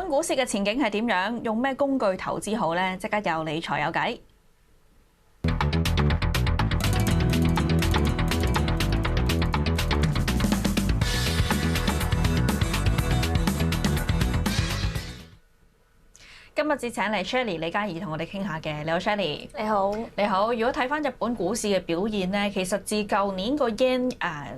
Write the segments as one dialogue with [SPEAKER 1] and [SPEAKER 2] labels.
[SPEAKER 1] 本股市嘅前景係點樣？用咩工具投資好呢？即刻有理財有計。今日至請嚟 Shirley 李嘉怡同我哋傾下嘅。你好 Shirley。
[SPEAKER 2] 你好，
[SPEAKER 1] 你好。如果睇翻日本股市嘅表現咧，其實自舊年個 yen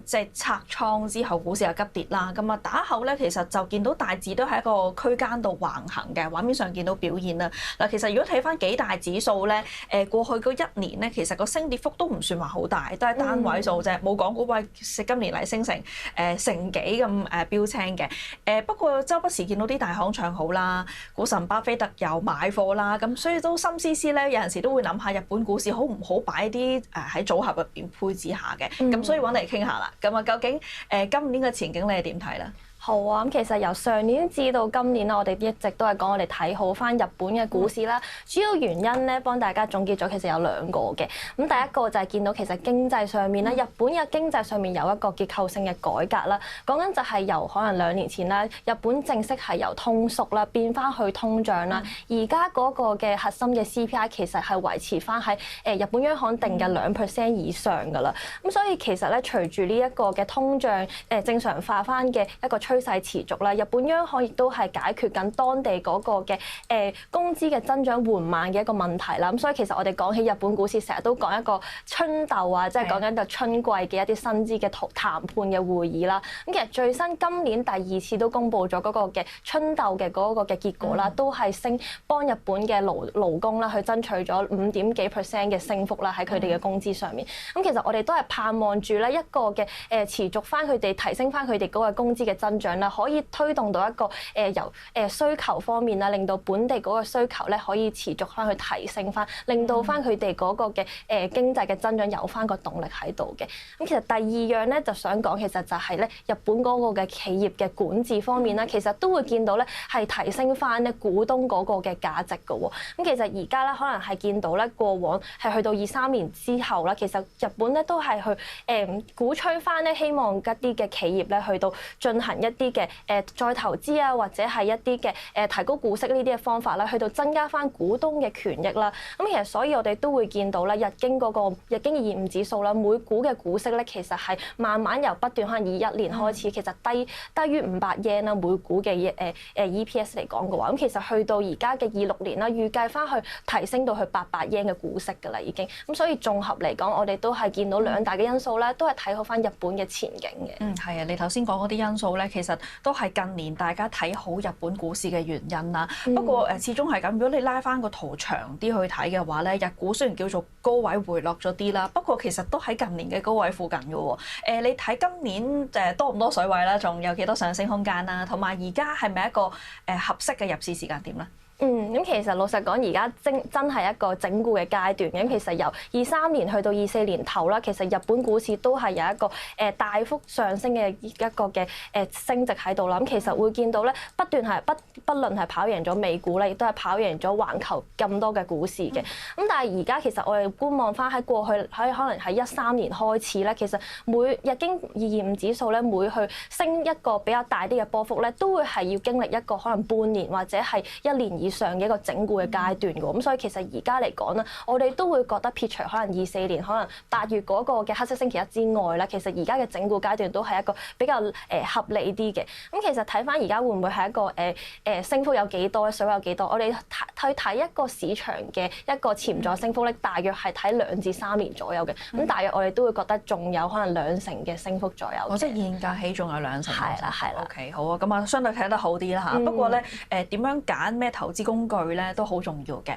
[SPEAKER 1] 即係拆倉之後，股市又急跌啦。咁啊打後咧，其實就見到大致都喺一個區間度橫行嘅。畫面上見到表現啦。嗱，其實如果睇翻幾大指數咧，過去嗰一年咧，其實個升跌幅都唔算話好大，都係單位數啫。冇講股位今年嚟升成成幾咁標青嘅。不過周不時見到啲大行唱好啦，股神巴菲特又買貨啦，咁所以都心思思咧，有陣時都會諗下日本股市好唔好擺啲喺組合入邊配置下嘅，咁所以揾嚟傾下啦。咁啊，究竟今年嘅前景你係點睇咧？
[SPEAKER 2] 好啊！咁其實由上年至到今年啦，我哋一直都係講我哋睇好翻日本嘅股市啦。主要原因咧，幫大家總結咗，其實有兩個嘅。咁第一個就係見到其實經濟上面咧，日本嘅經濟上面有一個結構性嘅改革啦。講緊就係由可能2年前啦，日本正式係由通縮啦變翻去通脹啦。而家嗰個嘅核心嘅 CPI 其實係維持翻喺日本央行定嘅2% 以上㗎啦。咁所以其實咧，隨住呢一個嘅通脹正常化翻嘅一個趨勢持續啦，日本央行亦都係解決緊當地嗰個嘅工資嘅增長緩慢嘅一個問題啦。咁所以其實我哋講起日本股市，成日都講一個春鬥啊，即係講緊個春季嘅一啲薪資嘅談判嘅會議啦。咁其實最新今年第2次都公布咗嗰個嘅春鬥嘅嗰個嘅結果啦，都係幫日本嘅勞工啦去爭取咗5點幾% 嘅升幅啦喺佢哋嘅工資上面。咁其實我哋都係盼望住咧一個嘅持續翻佢哋提升翻佢哋嗰個工資嘅增長啦。可以推動到一個由需求方面啦，令到本地嗰個需求咧可以持續翻去提升翻，令到翻佢哋嗰個嘅經濟嘅增長有翻個動力喺度嘅。咁其實第二樣咧就想講，其實就係咧日本嗰個嘅企業嘅管治方面啦，其實都會見到咧係提升翻咧股東嗰個嘅價值㗎喎。咁其實而家咧可能係見到咧過往係去到23年之後啦，其實日本咧都係去鼓吹翻咧希望一啲嘅企業咧去到進行一啲嘅再投資啊，或者係一啲嘅提高股息呢啲嘅方法啦，去到增加翻股東嘅權益啦。咁其實所以我哋都會見到咧，日經225指數啦，每股嘅股息咧，其實係慢慢由不斷可能21年開始，其實低於500 yen 啦，每股嘅EPS 嚟講嘅話，咁其實去到而家嘅26年啦，預計翻去提升到去800 yen 嘅股息㗎啦，已經。咁所以綜合嚟講，我哋都係見到兩大嘅因素咧，都係睇好翻日本嘅前景嘅。
[SPEAKER 1] 係啊，你頭先講嗰啲因素咧，其實都係近年大家睇好日本股市嘅原因啦。不過始終係咁，如果你拉翻個圖長啲去睇嘅話咧，日股雖然叫做高位回落咗啲啦，不過其實都喺近年嘅高位附近嘅喎。你睇今年多唔多水位啦？仲有幾多上升空間啦？同埋而家係咪一個合適嘅入市時間點咧？
[SPEAKER 2] 咁其實老實講，而家真係一個整固嘅階段嘅。咁其實由23年去到24年頭啦，其實日本股市都係有一個大幅上升嘅一個嘅升值喺度啦。咁其實會見到咧，不斷係不論係跑贏咗美股咧，亦都係跑贏咗環球咁多嘅股市嘅。咁但係而家其實我哋觀望翻喺過去可能喺13年開始咧，其實日經225指數咧，每去升一個比較大啲嘅波幅咧，都會係要經歷一個可能半年或者係1年以上嘅一個整固嘅階段㗎。咁所以其實而家嚟講咧，我哋都會覺得撇除可能24年可能8月嗰個嘅黑色星期一之外咧，其實而家嘅整固階段都係一個比較合理啲嘅。咁其實睇翻而家會唔會係一個升幅有幾多咧？水位有幾多？我哋去睇一個市場嘅一個潛在升幅咧，大約係睇2至3年左右嘅。咁大約我哋都會覺得仲有可能2成嘅升幅左右。
[SPEAKER 1] 即係現價起仲有2成。
[SPEAKER 2] 係啦，係啦。
[SPEAKER 1] OK， 好啊，咁啊，相對睇得好啲啦嚇。不過咧，點樣揀咩投資工具咧都好重要嘅。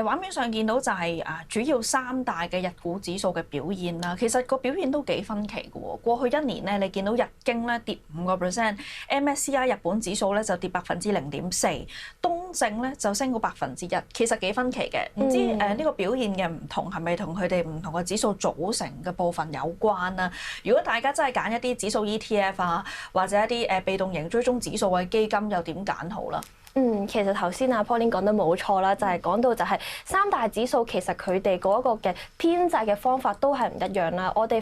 [SPEAKER 1] 畫面上見到就係主要3大嘅日股指數嘅表現啦。其實個表現都幾分歧嘅喎。過去1年咧，你見到日經咧跌5%，MSCI 日本指數咧就跌0.4%，東證咧就升過1%，其實幾分歧嘅。唔知呢個表現嘅唔同係咪同佢哋唔同嘅指數組成嘅部分有關啦？如果大家真係揀一啲指數 ETF 啊，或者一啲被動型追蹤指數嘅基金，又點揀好啦？
[SPEAKER 2] 其實頭先阿 Pauline 講得冇錯啦，就係講到就係三大指數其實佢哋嗰個嘅編製嘅方法都係唔一樣啦。我哋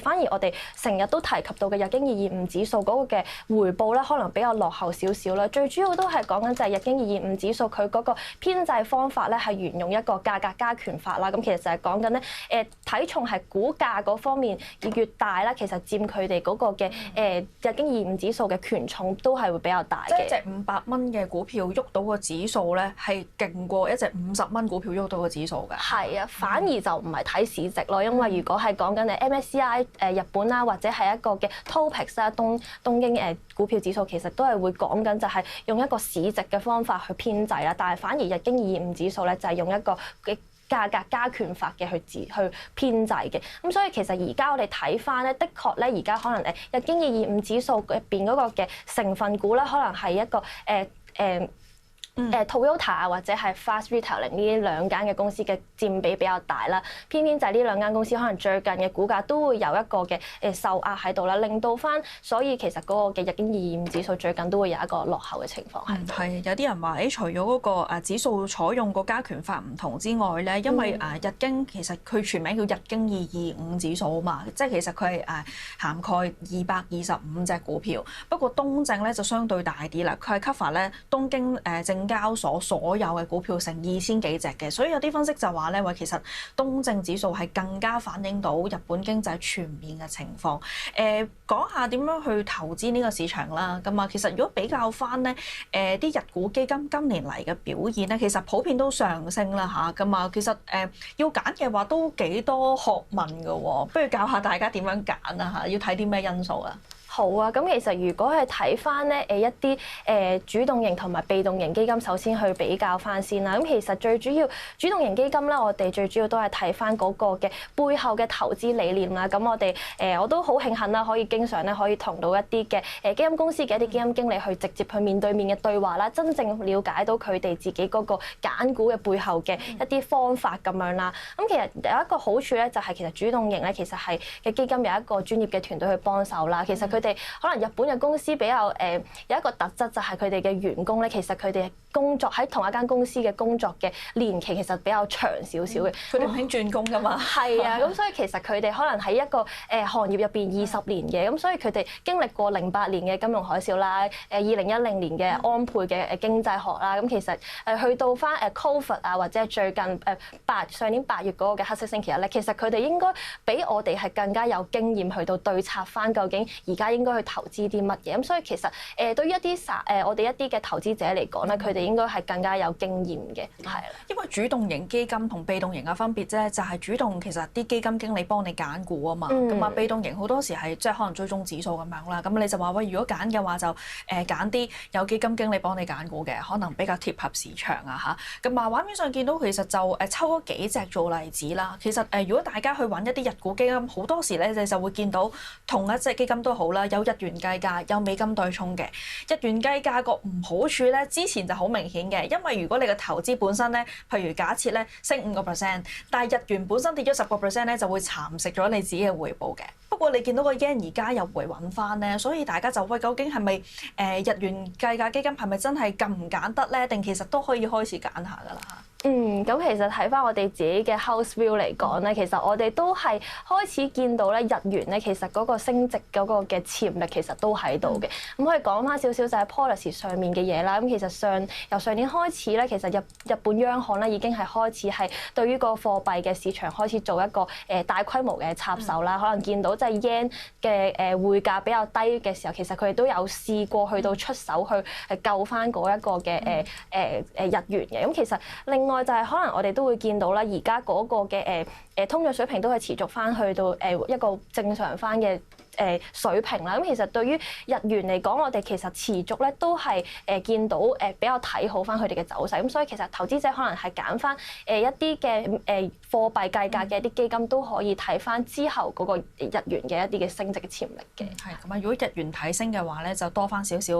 [SPEAKER 2] 成日都提及到嘅日經225指數嗰個嘅回報咧，可能比較落後少少啦。最主要都係講緊就係日經225指數佢嗰個編製方法咧係沿用一個價格加權法啦。咁其實就係講緊咧體重係股價嗰方面越大啦，其實佔佢哋嗰個嘅日經225指數嘅權重都係會比較大嘅。
[SPEAKER 1] 即係隻500蚊嘅股票喐到個指數咧，係勁過一隻50蚊股票喐到個指數嘅。
[SPEAKER 2] 係啊，反而就唔係睇市值咯，因為如果係講緊MSCI 日本啦，或者係一個嘅 TOPIX 啦東京股票指數，其實都係會講緊就係用一個市值嘅方法去編製啦。但係反而日經225指數咧就係用一個嘅價格加權法嘅去編製嘅。咁所以其實而家我哋睇翻咧，的確咧而家可能日經225指數入邊嗰個嘅成分股咧，可能係一個Toyota 啊或者係 Fast Retailing 呢兩間嘅公司嘅佔比比較大啦，偏偏就係呢兩間公司可能最近嘅股價都會有一個嘅受壓喺度啦，令到翻所以其實嗰個嘅日經225指數最近都會有一個落後嘅情況喺度。
[SPEAKER 1] 係有啲人話除咗嗰個指數採用個加權法唔同之外咧，因為日經其實佢全名叫日經225指數啊嘛，即係其實佢係涵蓋225隻股票，不過東證咧就相對大啲啦，佢係 cover 咧東京證交所所有嘅股票成2000幾隻嘅，所以有啲分析就話咧，其實東證指數係更加反映到日本經濟全面嘅情況。講下點樣去投資呢個市場啦。咁啊，其實如果比較翻咧，啲日股基金今年嚟嘅表現咧，其實普遍都上升啦嚇。咁啊，其實要揀嘅話都幾多學問㗎喎，不如教下大家點樣揀啊嚇？要睇啲咩因素啊？
[SPEAKER 2] 好啊，咁其實如果係睇翻咧一啲主動型同埋被動型基金，首先去比較翻先啦。咁其實最主要主動型基金咧，我哋最主要都係睇翻嗰個嘅背後嘅投資理念啦。咁我哋我都好慶幸啦，可以經常咧可以同到一啲嘅基金公司嘅一啲基金經理去直接去面對面嘅對話啦，真正了解到佢哋自己嗰個揀股嘅背後嘅一啲方法咁樣啦。咁其實有一個好處咧，就係其實主動型咧，其實係嘅基金有一個專業嘅團隊去幫手啦。其實佢哋可能日本嘅公司比較有一個特質，就係佢哋嘅員工咧，其實佢哋工作喺同一間公司嘅工作嘅年期其實比較長少少嘅。
[SPEAKER 1] 佢哋唔興轉工㗎嘛。
[SPEAKER 2] 係啊，咁所以其實佢哋可能喺一個行業入邊20年嘅，咁所以佢哋經歷過08年嘅金融海嘯啦，2010年嘅安倍嘅經濟學啦，咁其實去到翻COVID 啊，或者係最近上年8月嗰個嘅黑色星期日咧，其實佢哋應該比我哋係更加有經驗去到對策翻究竟而家應該去投資啲乜嘢。咁所以其實對於一啲我哋一啲嘅投資者嚟講咧，佢哋應該係更加有經驗嘅，係啦。
[SPEAKER 1] 因為主動型基金同被動型嘅分別啫，就係主動其實啲基金經理幫你揀股啊嘛，咁啊被動型好多時係即係可能追蹤指數咁樣啦。咁你就話喂，如果揀嘅話就揀啲有基金經理幫你揀股嘅，可能比較貼合市場啊嚇。咁啊畫面上見到其實就抽咗幾隻做例子啦。其實如果大家去揾一啲日股基金，好多時咧你就會見到同一隻基金都好啦，有日元計價，有美金對沖嘅。日元計價個唔好處咧，之前就好明顯嘅，因為如果你嘅投資本身咧，譬如假設咧升5%，但係日元本身跌咗10%咧，就會蠶食咗你自己嘅回報嘅。不過你見到個 yen 而家又回穩翻咧，所以大家就喂，究竟係咪日元計價基金係咪真係咁唔揀得咧？定其實都可以開始揀下㗎啦嚇。
[SPEAKER 2] 咁其實睇翻我哋自己嘅 house view 嚟講咧，其實我哋都係開始見到咧日元咧，其實嗰個升值嗰個嘅潛力其實都喺度嘅。咁可以講翻少少就係 policy 上面嘅嘢啦。咁其實由上年開始咧，其實日本央行咧已經係開始係對於個貨幣嘅市場開始做一個大規模嘅插手啦。可能見到即係 yen 嘅匯價比較低嘅時候，其實佢哋都有試過去到出手去救翻嗰一個嘅日元嘅。咁其實另外就係可能我哋都會見到啦，而家嗰個嘅通脹水平都係持續翻去到一個正常翻嘅水平啦。咁其實對於日元嚟講，我哋其實持續咧都係見到比較睇好翻佢哋嘅走勢。咁所以其實投資者可能係揀翻一啲嘅貨幣計價嘅一啲基金，都可以睇翻之後嗰個日元嘅一啲嘅升值嘅潛力嘅。
[SPEAKER 1] 係咁啊！如果日元睇升嘅話咧，就多翻少少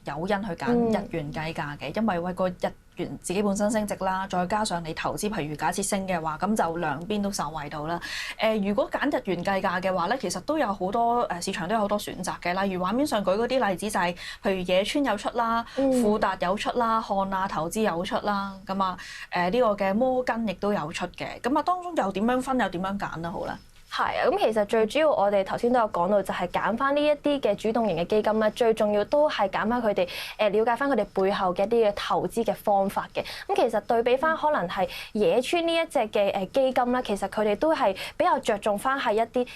[SPEAKER 1] 誘因去揀日元計價嘅，因為個日元自己本身升值啦，再加上你投資，譬如假設升嘅話，咁就兩邊都受惠到啦。如果揀日元計價嘅話咧，其實都有好多市場都有好多選擇嘅，例如畫面上舉嗰啲例子就係、譬如野村有出啦，富達有出啦，漢亞投資有出啦，咁啊呢個嘅摩根亦都有出嘅，咁啊當中又點樣分又點樣揀咧好咧？
[SPEAKER 2] 係啊，咁其實最主要我哋頭先都有講到，就係揀翻呢一啲嘅主動型嘅基金咧，最重要都係揀翻佢哋了解翻佢哋背後嘅一啲嘅投資嘅方法嘅。咁其實對比翻可能係野村呢一隻嘅基金咧，其實佢哋都係比較着重翻係一啲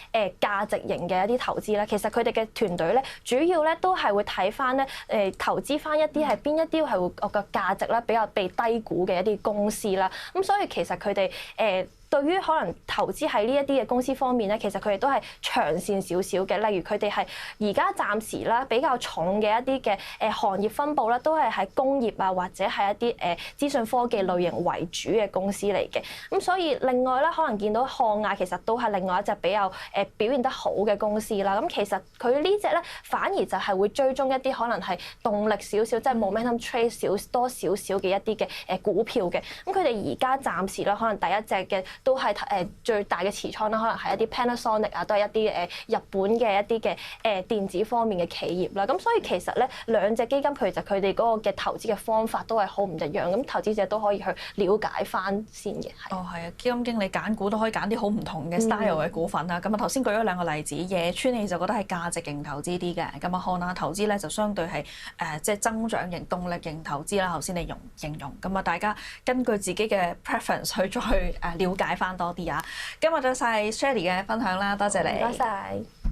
[SPEAKER 2] 價值型嘅一啲投資啦。其實佢哋嘅團隊咧，主要咧都係會睇翻咧投資翻一啲係邊一啲係會個價值咧比較被低估嘅一啲公司啦。咁所以其實佢哋對於可能投資喺呢一啲嘅公司方面咧，其實佢哋都係長線少少嘅。例如佢哋係而家暫時啦比較重嘅一啲嘅行業分佈啦，都係喺工業啊或者係一啲資訊科技類型為主嘅公司嚟嘅。咁所以另外咧，可能見到漢亞其實都係另外一隻比較表現得好嘅公司啦。咁其實佢呢隻咧反而就係會追蹤一啲可能係動力少少，即係 momentum trade 多少少嘅一啲嘅股票嘅。咁佢哋而家暫時啦，可能第一隻嘅都係最大嘅持倉啦，可能係一啲 Panasonic 啊，都係一啲日本嘅一啲嘅電子方面嘅企業啦。咁所以其實咧兩隻基金其實佢哋嗰個嘅投資嘅方法都係好唔一樣，咁投資者都可以去了解翻先嘅。
[SPEAKER 1] 哦，係啊，基金經理揀股都可以揀啲好唔同嘅 style 嘅股份啦。咁啊頭先舉咗兩個例子，野村你就覺得係價值型投資啲嘅，咁啊漢亞投資咧就相對係即係增長型、動力型投資啦。頭先你形容，咁啊大家根據自己嘅 preference 去再了解翻多啲啊！今日多謝 Shirley 嘅分享啦，多謝你。
[SPEAKER 2] 唔該晒。